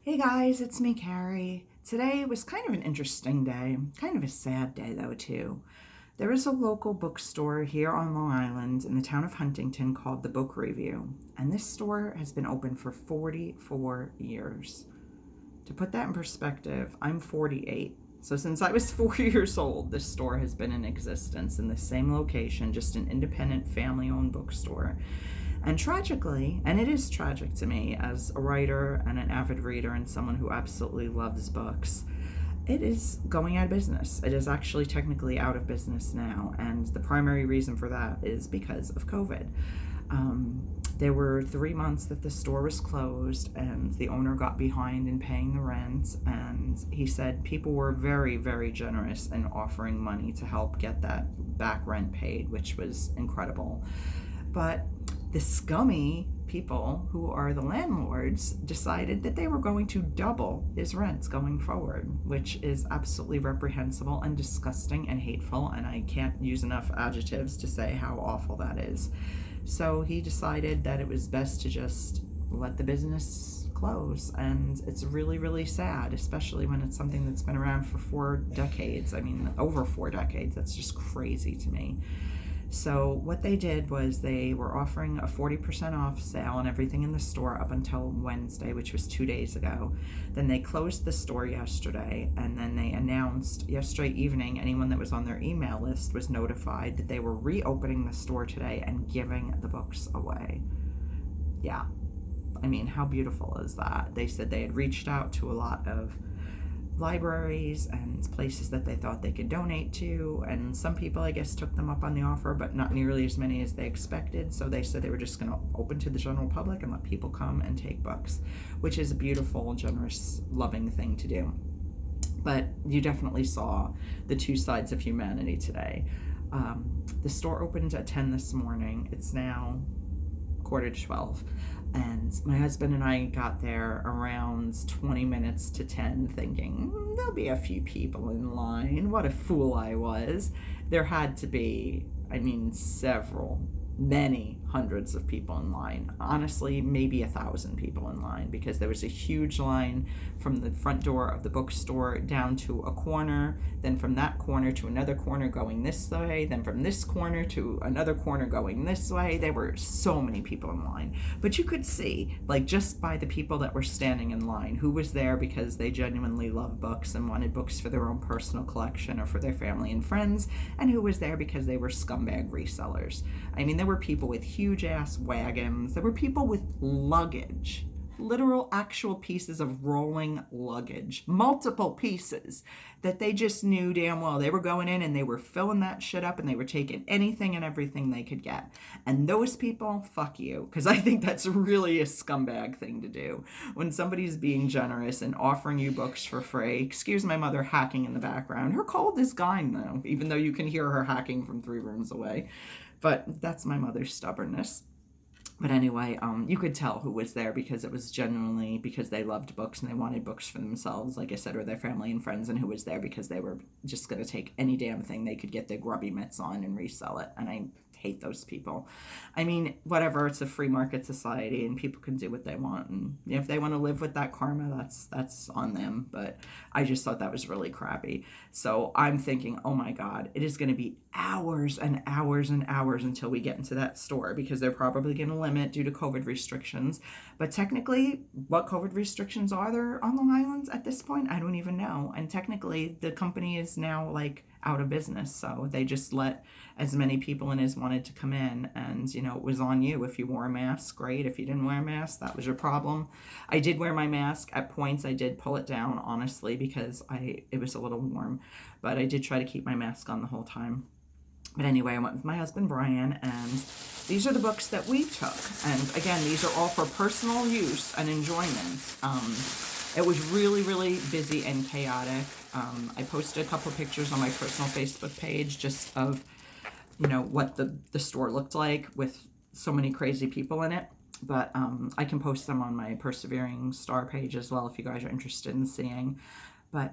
Hey guys, it's me, Carrie. Today was kind of an interesting day, kind of a sad day though, too. There is a local bookstore here on Long Island in the town of Huntington called the Book Revue, and this store has been open for 44 years. To put that in perspective, I'm 48. So since I was 4 years old, this store has been in existence in the same location, just an independent family owned bookstore. And tragically, and it is tragic to me as a writer and an avid reader and someone who absolutely loves books, it is going out of business. It is actually technically out of business now. And the primary reason for that is because of COVID. There were 3 months that the store was closed and the owner got behind in paying the rent. And he said people were very, very generous in offering money to help get that back rent paid, which was incredible. But the scummy people who are the landlords decided that they were going to double his rents going forward, which is absolutely reprehensible and disgusting and hateful, and I can't use enough adjectives to say how awful that is. So he decided that it was best to just let the business close, and it's really, really sad, especially when it's something that's been around for 4 decades. I mean, over 4 decades. That's just crazy to me. So what they did was they were offering a 40% off sale on everything in the store up until Wednesday, which was 2 days ago. Then they closed the store yesterday, and then they announced yesterday evening anyone that was on their email list was notified that they were reopening the store today and giving the books away. Yeah, I mean, how beautiful is that? They said they had reached out to a lot of libraries and places that they thought they could donate to, and some people, I guess, took them up on the offer, but not nearly as many as they expected. So they said they were just going to open to the general public and let people come and take books, which is a beautiful, generous, loving thing to do. But you definitely saw the two sides of humanity today. The store opened at 10 this morning. It's now quarter to 12, and my husband and I got there around 20 minutes to 10 thinking, there'll be a few people in line. What a fool I was. There had to be, I mean, many hundreds of people in line. Honestly, maybe 1,000 people in line, because there was a huge line from the front door of the bookstore down to a corner, then from that corner to another corner going this way, then from this corner to another corner going this way. There were so many people in line. But you could see, like, just by the people that were standing in line, who was there because they genuinely love books and wanted books for their own personal collection or for their family and friends, and who was there because they were scumbag resellers. I mean, there were people with huge ass wagons. There were people with luggage, literal actual pieces of rolling luggage, multiple pieces that they just knew damn well they were going in and they were filling that shit up and they were taking anything and everything they could get. And those people, fuck you, because I think that's really a scumbag thing to do. When somebody's being generous and offering you books for free, excuse my mother hacking in the background. Her cold is gone though, even though you can hear her hacking from 3 rooms away. But that's my mother's stubbornness. But anyway, you could tell who was there because it was genuinely because they loved books and they wanted books for themselves, like I said, or their family and friends, and who was there because they were just going to take any damn thing they could get their grubby mitts on and resell it. And I hate those people. I mean, whatever, it's a free market society and people can do what they want, and if they want to live with that karma, that's on them. But I just thought that was really crappy. So I'm thinking, oh my god, it is going to be hours and hours and hours until we get into that store, because they're probably going to limit due to COVID restrictions. But technically, what COVID restrictions are there on Long Island at this point, I don't even know. And technically the company is now like out of business, so they just let as many people in as wanted to come in. And it was on you. If you wore a mask, great. If you didn't wear a mask, that was your problem. I did wear my mask. At points I did pull it down, honestly, because it was a little warm, but I did try to keep my mask on the whole time. But anyway, I went with my husband Brian, and these are the books that we took. And again, these are all for personal use and enjoyment. It was really, really busy and chaotic. I posted a couple of pictures on my personal Facebook page just of, what the store looked like with so many crazy people in it. But I can post them on my PerseveringStar page as well if you guys are interested in seeing. But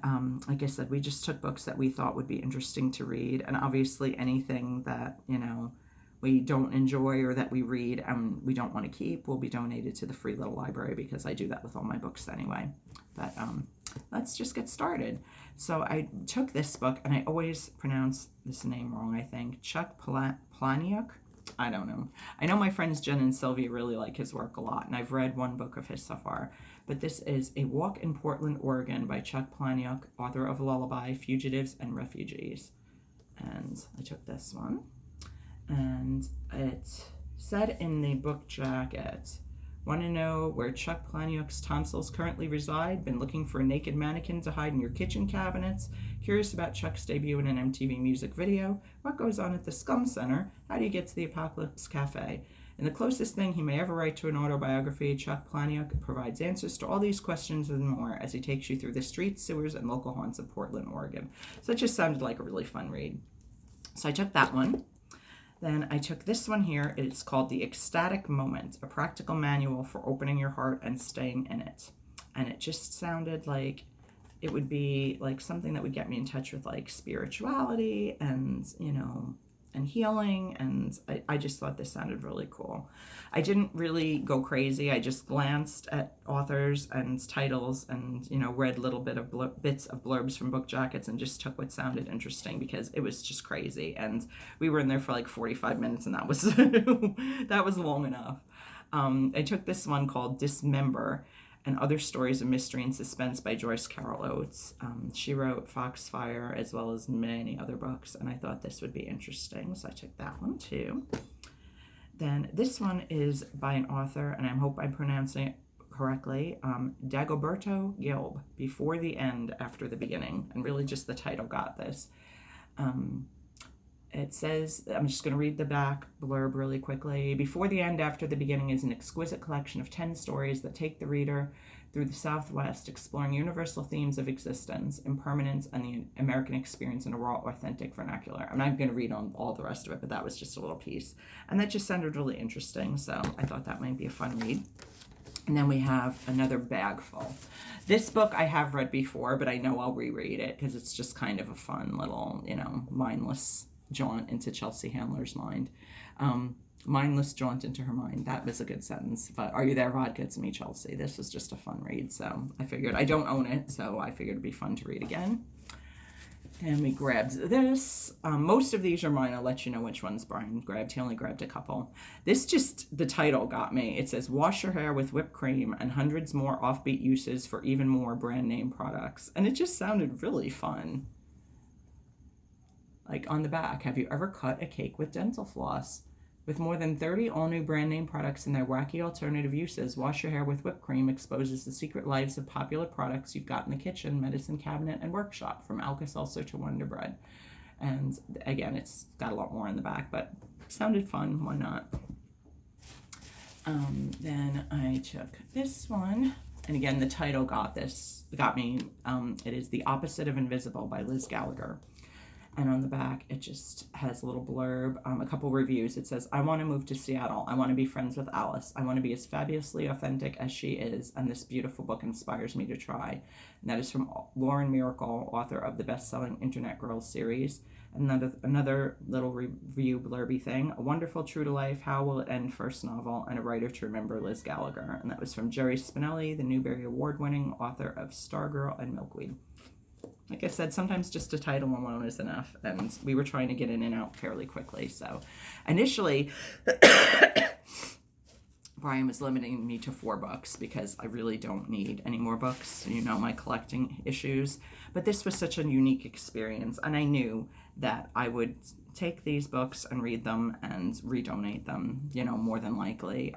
like I said, we just took books that we thought would be interesting to read, and obviously anything that, we don't enjoy or that we read and we don't want to keep will be donated to the free little library, because I do that with all my books anyway. But let's just get started. So I took this book, and I always pronounce this name wrong, I think. Chuck Palahniuk? I don't know. I know my friends Jen and Sylvia really like his work a lot, and I've read one book of his so far. But this is A Walk in Portland, Oregon by Chuck Palahniuk, author of Lullaby, Fugitives and Refugees. And I took this one. And it said in the book jacket, want to know where Chuck Palahniuk's tonsils currently reside? Been looking for a naked mannequin to hide in your kitchen cabinets? Curious about Chuck's debut in an MTV music video? What goes on at the Scum Center? How do you get to the Apocalypse Cafe? And the closest thing he may ever write to an autobiography, Chuck Palahniuk provides answers to all these questions and more as he takes you through the streets, sewers, and local haunts of Portland, Oregon. So it just sounded like a really fun read. So I took that one. Then I took this one here. It's called The Ecstatic Moment, a practical manual for opening your heart and staying in it. And it just sounded like it would be like something that would get me in touch with like spirituality and, and healing. And I just thought this sounded really cool. I didn't really go crazy. I just glanced at authors and titles and, read little bits of blurbs from book jackets and just took what sounded interesting, because it was just crazy. And we were in there for like 45 minutes, and that was that was long enough. I took this one called Dismember and Other Stories of Mystery and Suspense by Joyce Carol Oates. She wrote Foxfire as well as many other books, and I thought this would be interesting, so I took that one too. Then this one is by an author, and I hope I'm pronouncing it correctly, Dagoberto Gilb, Before the End, After the Beginning, and really just the title got this. It says, I'm just going to read the back blurb really quickly. Before the End, After the Beginning is an exquisite collection of 10 stories that take the reader through the Southwest, exploring universal themes of existence, impermanence, and the American experience in a raw, authentic vernacular. I'm not going to read on all the rest of it, but that was just a little piece. And that just sounded really interesting, so I thought that might be a fun read. And then we have another bag full. This book I have read before, but I know I'll reread it because it's just kind of a fun little, mindless jaunt into Chelsea Handler's mind. Mindless jaunt into her mind. That was a good sentence. But Are You There, Vodka? It's Me, Chelsea. This was just a fun read, so I figured, I don't own it, so I figured it'd be fun to read again. And we grabbed this. Most of these are mine. I'll let you know which ones Brian grabbed. He only grabbed a couple. The title got me. It says, Wash Your Hair with Whipped Cream and Hundreds More Offbeat Uses for Even More Brand Name Products. And it just sounded really fun. Like on the back, have you ever cut a cake with dental floss? With more than 30 all-new brand name products and their wacky alternative uses, Wash Your Hair with Whipped Cream exposes the secret lives of popular products you've got in the kitchen, medicine cabinet, and workshop, from Alka-Seltzer to Wonder Bread. And again, it's got a lot more in the back, but sounded fun. Why not? Then I took this one. And again, the title got me. It is The Opposite of Invisible by Liz Gallagher. And on the back, it just has a little blurb, a couple reviews. It says, I want to move to Seattle. I want to be friends with Alice. I want to be as fabulously authentic as she is, and this beautiful book inspires me to try. And that is from Lauren Miracle, author of the best-selling Internet Girls series. And another little review blurby thing, a wonderful true-to-life, how will it end first novel, and a writer to remember, Liz Gallagher. And that was from Jerry Spinelli, the Newbery Award-winning author of Stargirl and Milkweed. Like I said, sometimes just a title alone is enough, and we were trying to get in and out fairly quickly. So initially, Brian was limiting me to 4 books because I really don't need any more books, my collecting issues. But this was such a unique experience, and I knew that I would take these books and read them and redonate them, more than likely.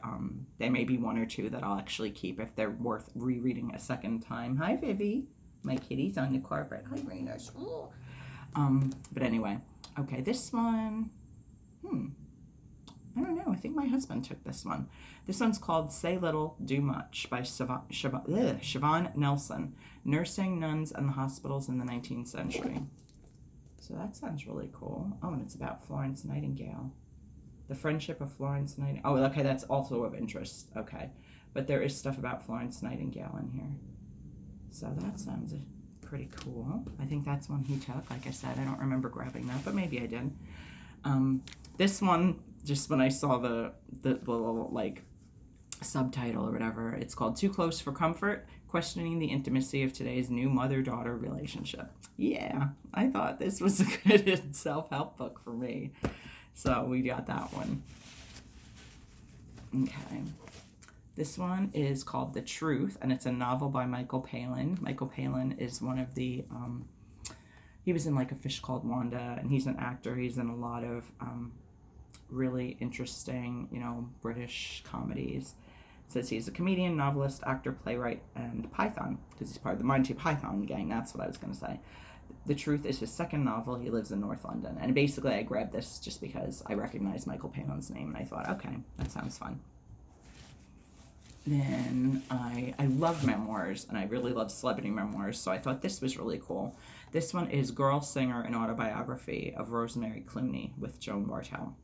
There may be 1 or 2 that I'll actually keep if they're worth rereading a second time. Hi, Vivi. My kitty's on the carpet. Hi, Rainers. But anyway, okay, this one, I don't know. I think my husband took this one. This one's called Say Little, Do Much by Siobhan Nelson, Nursing Nuns and the Hospitals in the 19th Century. So that sounds really cool. Oh, and it's about Florence Nightingale. The Friendship of Florence Nightingale. Oh, okay, that's also of interest. Okay. But there is stuff about Florence Nightingale in here. So that sounds pretty cool. I think that's one he took. Like I said, I don't remember grabbing that, but maybe I did. This one just when I saw the little like subtitle or whatever, it's called Too Close for Comfort, Questioning the Intimacy of Today's New Mother-Daughter Relationship. Yeah, I thought this was a good self-help book for me. So we got that one. Okay. This one is called The Truth, and it's a novel by Michael Palin. Michael Palin is one of the, he was in like A Fish Called Wanda, and he's an actor. He's in a lot of really interesting, British comedies. It says he's a comedian, novelist, actor, playwright, and Python, because he's part of the Monty Python gang. That's what I was going to say. The Truth is his second novel. He lives in North London. And basically, I grabbed this just because I recognized Michael Palin's name, and I thought, okay, that sounds fun. Then I love memoirs, and I really love celebrity memoirs, so I thought this was really cool. This one is Girl Singer, an autobiography of Rosemary Clooney with Joan Bartel.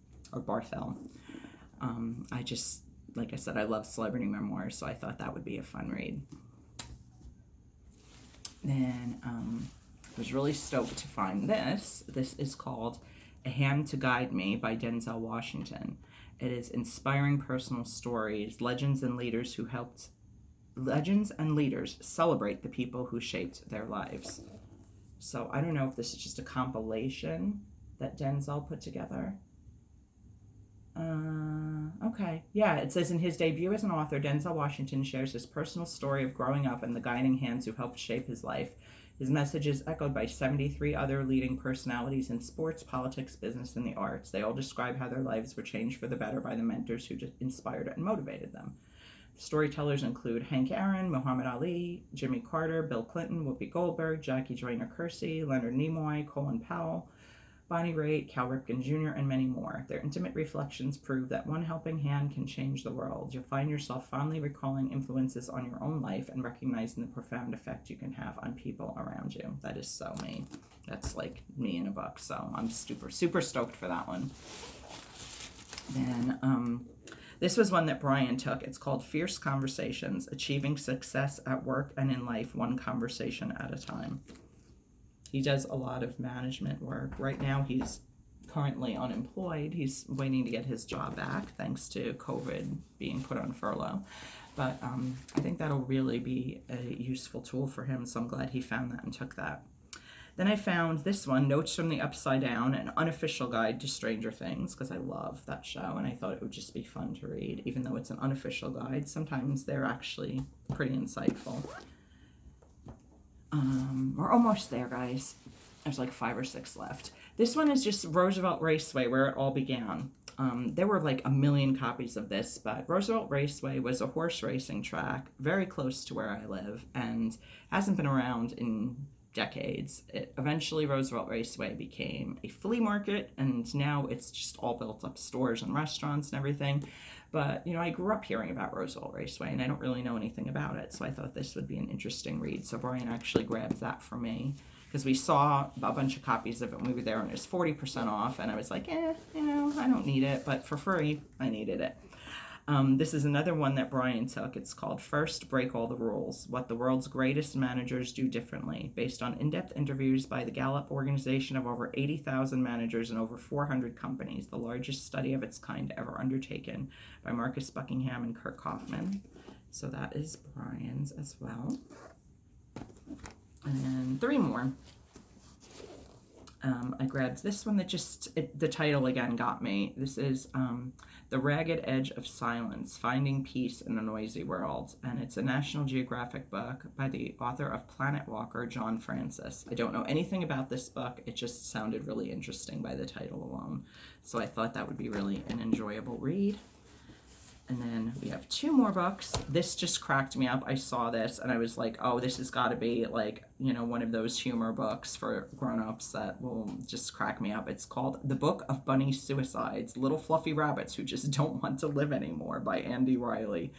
Like I said, I love celebrity memoirs, so I thought that would be a fun read. Then I was really stoked to find this. This is called A Hand to Guide Me by Denzel Washington. It is inspiring personal stories, legends and leaders celebrate the people who shaped their lives. So I don't know if this is just a compilation that Denzel put together. Okay. Yeah, it says in his debut as an author, Denzel Washington shares his personal story of growing up and the guiding hands who helped shape his life. His message is echoed by 73 other leading personalities in sports, politics, business, and the arts. They all describe how their lives were changed for the better by the mentors who just inspired and motivated them. Storytellers include Hank Aaron, Muhammad Ali, Jimmy Carter, Bill Clinton, Whoopi Goldberg, Jackie Joyner-Kersee, Leonard Nimoy, Colin Powell, Bonnie Raitt, Cal Ripken Jr., and many more. Their intimate reflections prove that one helping hand can change the world. You'll find yourself fondly recalling influences on your own life and recognizing the profound effect you can have on people around you. That is so me. That's like me in a book, so I'm super, super stoked for that one. Then this was one that Brian took. It's called Fierce Conversations, Achieving Success at Work and in Life, One Conversation at a Time. He does a lot of management work. Right now, he's currently unemployed. He's waiting to get his job back thanks to COVID being put on furlough. But I think that'll really be a useful tool for him, so I'm glad he found that and took that. Then I found this one, Notes from the Upside Down, an unofficial guide to Stranger Things, because I love that show, and I thought it would just be fun to read. Even though it's an unofficial guide, sometimes they're actually pretty insightful. We're almost there, guys. There's like 5 or 6 left. This one is just Roosevelt Raceway, where it all began. There were like 1 million copies of this, but Roosevelt Raceway was a horse racing track very close to where I live and hasn't been around in decades. Eventually, Roosevelt Raceway became a flea market, and now it's just all built up stores and restaurants and everything. But, I grew up hearing about Roosevelt Raceway, and I don't really know anything about it, so I thought this would be an interesting read. So Brian actually grabbed that for me, because we saw a bunch of copies of it when we were there, and it was 40% off, and I was like, I don't need it, but for free, I needed it. This is another one that Brian took. It's called First, Break All the Rules, What the World's Greatest Managers Do Differently, based on in-depth interviews by the Gallup organization of over 80,000 managers in over 400 companies, the largest study of its kind ever undertaken by Marcus Buckingham and Kirk Kaufman. So that is Brian's as well. And 3 more. I grabbed this one that the title again got me. This is The Ragged Edge of Silence, Finding Peace in a Noisy World. And it's a National Geographic book by the author of Planet Walker, John Francis. I don't know anything about this book. It just sounded really interesting by the title alone. So I thought that would be really an enjoyable read. And then we have 2 more books. This just cracked me up. I saw this and I was like, oh, this has got to be like, one of those humor books for grown-ups that will just crack me up. It's called The Book of Bunny Suicides, Little Fluffy Rabbits Who Just Don't Want to Live Anymore by Andy Riley.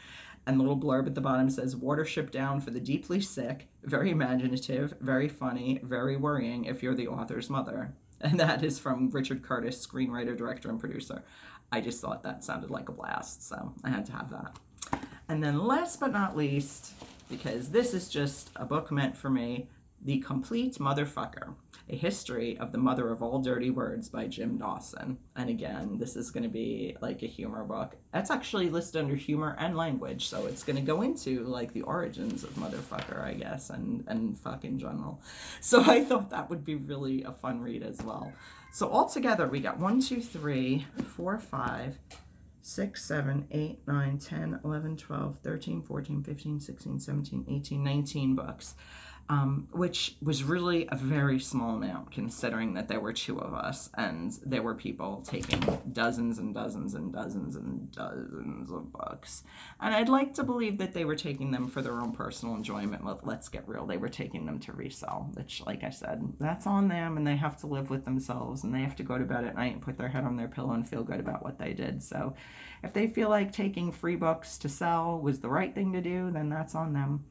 And the little blurb at the bottom says, Watership Down for the deeply sick, very imaginative, very funny, very worrying if you're the author's mother. And that is from Richard Curtis, screenwriter, director, and producer. I just thought that sounded like a blast, so I had to have that. And then last but not least, because this is just a book meant for me, The Complete Motherfucker. A History of the Mother of All Dirty Words by Jim Dawson. And again, this is going to be like a humor book. That's actually listed under humor and language, so it's going to go into like the origins of motherfucker, I guess, and fuck in general. So I thought that would be really a fun read as well. So altogether, we got 1, 2, 3, 4, 5, 6, 7, 8, 9, 10, 11, 12, 13, 14, 15, 16, 17, 18, 19 books. Which was really a very small amount considering that there were 2 of us and there were people taking dozens and dozens and dozens and dozens of books. And I'd like to believe that they were taking them for their own personal enjoyment. Let's get real. They were taking them to resell, which, like I said, that's on them, and they have to live with themselves, and they have to go to bed at night and put their head on their pillow and feel good about what they did. So if they feel like taking free books to sell was the right thing to do, then that's on them.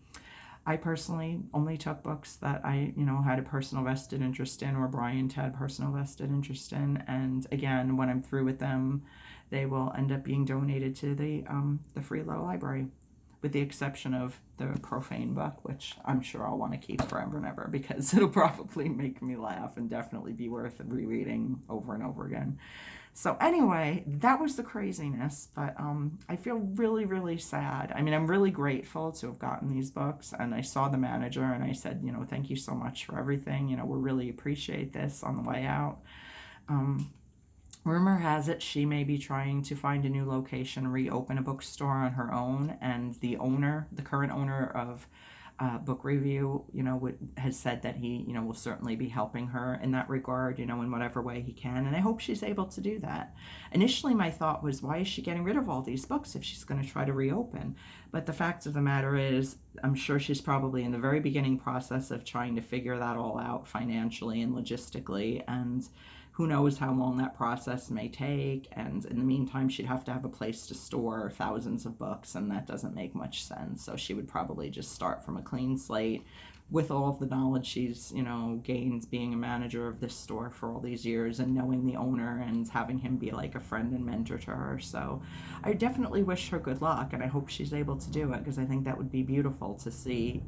I personally only took books that I, had a personal vested interest in, or Brian had personal vested interest in. And again, when I'm through with them, they will end up being donated to the Free Little Library, with the exception of the profane book, which I'm sure I'll want to keep forever and ever because it'll probably make me laugh and definitely be worth rereading over and over again. So anyway, that was the craziness, but I feel really, really sad. I mean, I'm really grateful to have gotten these books, and I saw the manager and I said, thank you so much for everything. We really appreciate this on the way out. Rumor has it she may be trying to find a new location, reopen a bookstore on her own, and the current owner of Book Revue, has said that he, will certainly be helping her in that regard, in whatever way he can. And I hope she's able to do that. Initially, my thought was, why is she getting rid of all these books if she's going to try to reopen? But the fact of the matter is, I'm sure she's probably in the very beginning process of trying to figure that all out financially and logistically. And who knows how long that process may take, and in the meantime she'd have to have a place to store thousands of books, and that doesn't make much sense. So she would probably just start from a clean slate with all of the knowledge she's gained being a manager of this store for all these years, and knowing the owner and having him be like a friend and mentor to her. So I definitely wish her good luck, and I hope she's able to do it, because I think that would be beautiful to see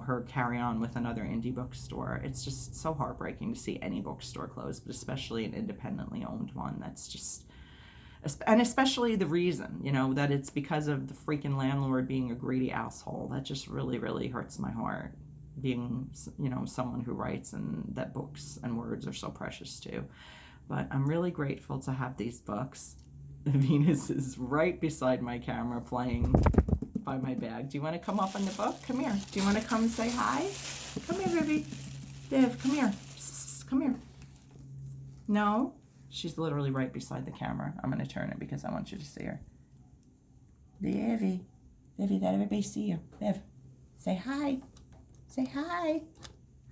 her carry on with another indie bookstore. It's just so heartbreaking to see any bookstore close, but especially an independently owned one. That's just, and especially the reason, that it's because of the freaking landlord being a greedy asshole. That just really, really hurts my heart, being, someone who writes, and that books and words are so precious too. But I'm really grateful to have these books. Venus is right beside my camera playing by my bag. Do you want to come up on the book? Come here. Do you want to come say hi? Come here, Vivi. Viv, come here. Come here. No? She's literally right beside the camera. I'm going to turn it because I want you to see her. Vivi. Vivi, let everybody see you. Viv, say hi. Say hi.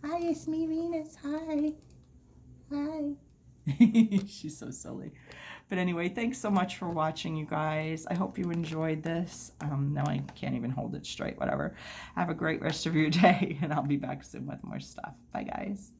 Hi, it's me, Venus. Hi. Hi. She's so silly. But anyway, thanks so much for watching, you guys. I hope you enjoyed this. Now I can't even hold it straight, whatever. Have a great rest of your day, and I'll be back soon with more stuff. Bye, guys.